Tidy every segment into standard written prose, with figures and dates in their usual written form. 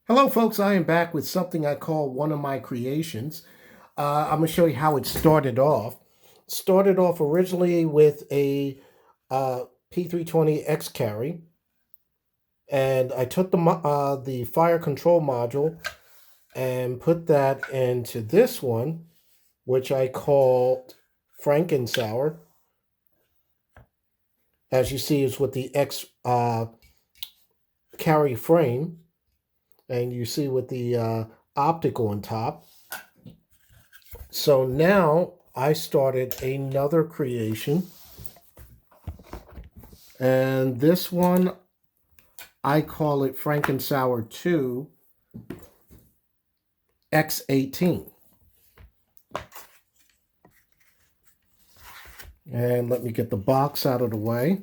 Hello, folks. I am back with something I call one of my creations. I'm going to show you how it started off. Started off originally with a P320 X carry, and I took the fire control module and put that into this one, which I called FrankenSaurer. As you see, it's with the X carry frame, and you see with the optical on top. So now I started another creation, and this one I call it FrankenSaurer 2 X-18. And let me get the box out of the way.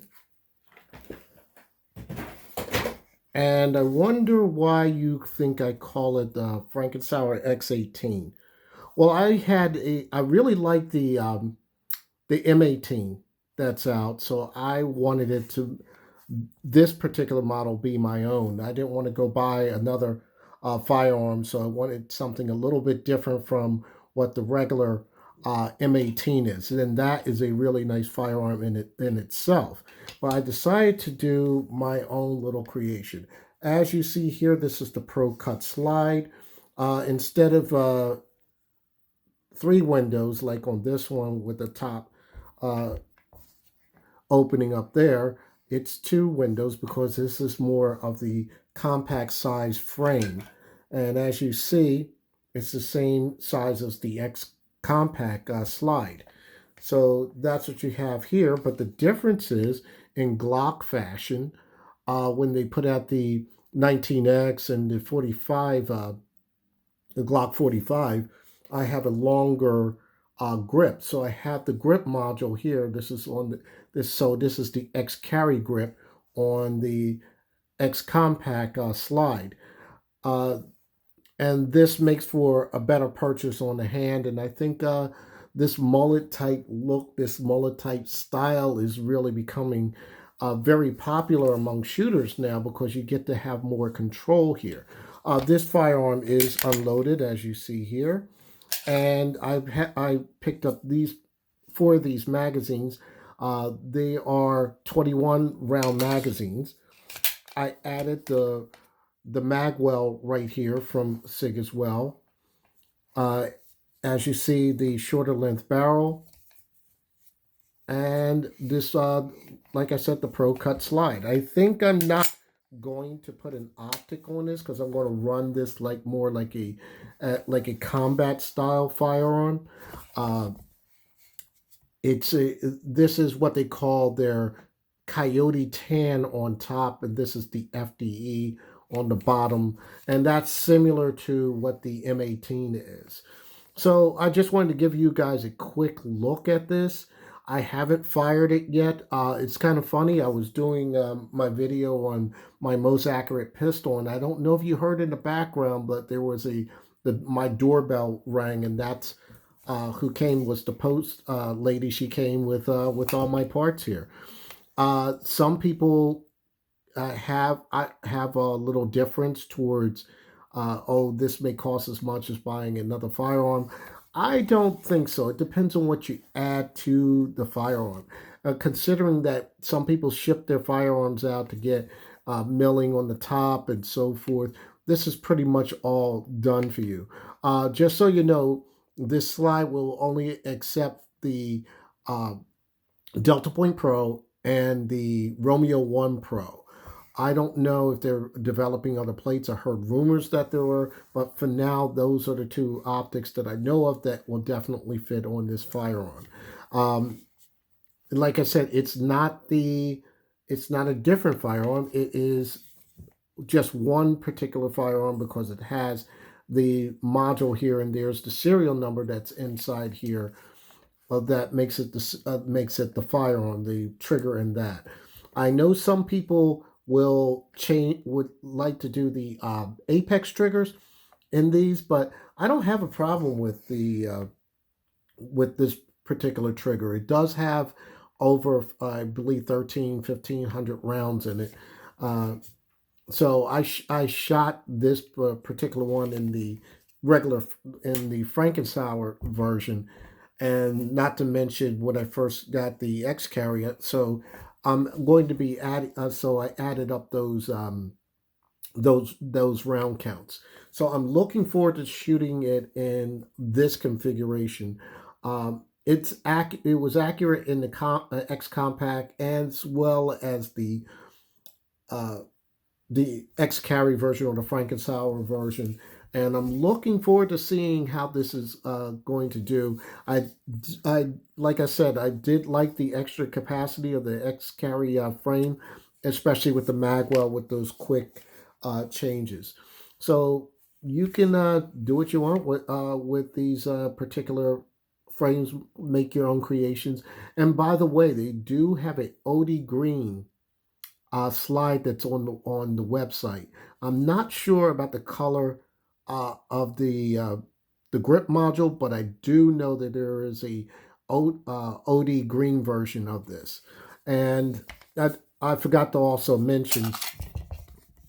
And I wonder why you think I call it FrankenSaurer X-18. Well, I really like the M18 that's out, so I wanted this particular model be my own. I didn't want to go buy another firearm, so I wanted something a little bit different from what the regular M18 is. And that is a really nice firearm in itself. But I decided to do my own little creation. As you see here, this is the Pro Cut slide. Instead of 3 windows like on this one with the top opening up there, it's 2 windows because this is more of the compact size frame. And as you see, it's the same size as the X compact slide. So that's what you have here. But the difference is in Glock fashion, when they put out the 19X and the 45, the Glock 45, I have a longer grip. So I have the grip module here. This is on this. So this is the X carry grip on the X compact slide. And this makes for a better purchase on the hand. And I think this mullet type look, this mullet type style is really becoming very popular among shooters now because you get to have more control here. This firearm is unloaded, as you see here. And I picked up these 4 of these magazines. They are 21 round magazines. I added the magwell right here from SIG as well. As you see, the shorter length barrel, and this, like I said, the Pro Cut slide. I think I'm not going to put an optic on this because I'm going to run this more like a combat style firearm. This is what they call their Coyote tan on top, and this is the FDE on the bottom, and that's similar to what the M18 is. So I just wanted to give you guys a quick look at this. I haven't fired it yet. It's kind of funny. I was doing my video on my most accurate pistol, and I don't know if you heard in the background, but there was my doorbell rang, and that's who came was the post lady. She came with all my parts here. Some people have a little difference towards, oh, this may cost as much as buying another firearm. I don't think so. It depends on what you add to the firearm. Considering that some people ship their firearms out to get milling on the top and so forth, this is pretty much all done for you. Just so you know, this slide will only accept the Delta Point Pro and the Romeo 1 Pro. I don't know if they're developing other plates. I heard rumors that there were, but for now, those are the 2 optics that I know of that will definitely fit on this firearm. Like I said, it's not a different firearm. It is just one particular firearm because it has the module here, and there's the serial number that's inside here that makes it the firearm, the trigger, and that. I know some people would like to do the apex triggers in these, but I don't have a problem with with this particular trigger. It does have over, I believe, 1,500 rounds in it. So I shot this particular one in the regular in the FrankenSauer version, and not to mention when I first got the X carrier. So I'm going to be adding. So I added up those round counts. So I'm looking forward to shooting it in this configuration. It was accurate in the X compact as well as uh, the X carry version or the FrankenSauer version. And I'm looking forward to seeing how this is going to do. I like I said, I did like the extra capacity of the X carry frame, especially with the magwell with those quick changes. So you can do what you want with these particular frames. Make your own creations. And by the way, they do have a OD green slide that's on the website. I'm not sure about the color of the grip module, but I do know that there is a OD green version of this. And I forgot to also mention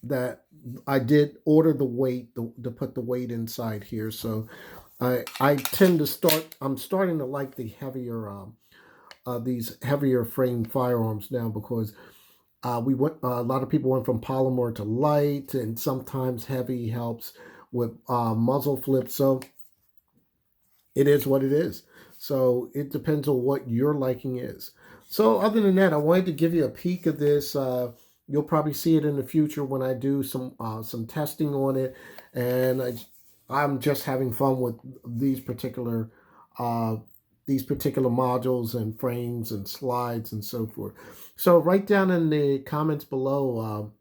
that I did order the weight to put the weight inside here. So I tend to start. I'm starting to like the heavier these heavier frame firearms now because we went. A lot of people went from polymer to light, and sometimes heavy helps with muzzle flip. So it is what it is. So it depends on what your liking is. So other than that, I wanted to give you a peek of this. You'll probably see it in the future when I do some testing on it, and I'm just having fun with uh, these particular modules and frames and slides and so forth. So write down in the comments below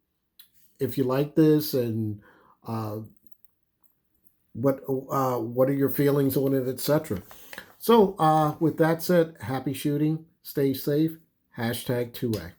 if you like this and uh, what are your feelings on it, etc. So with that said, happy shooting, stay safe, hashtag 2A.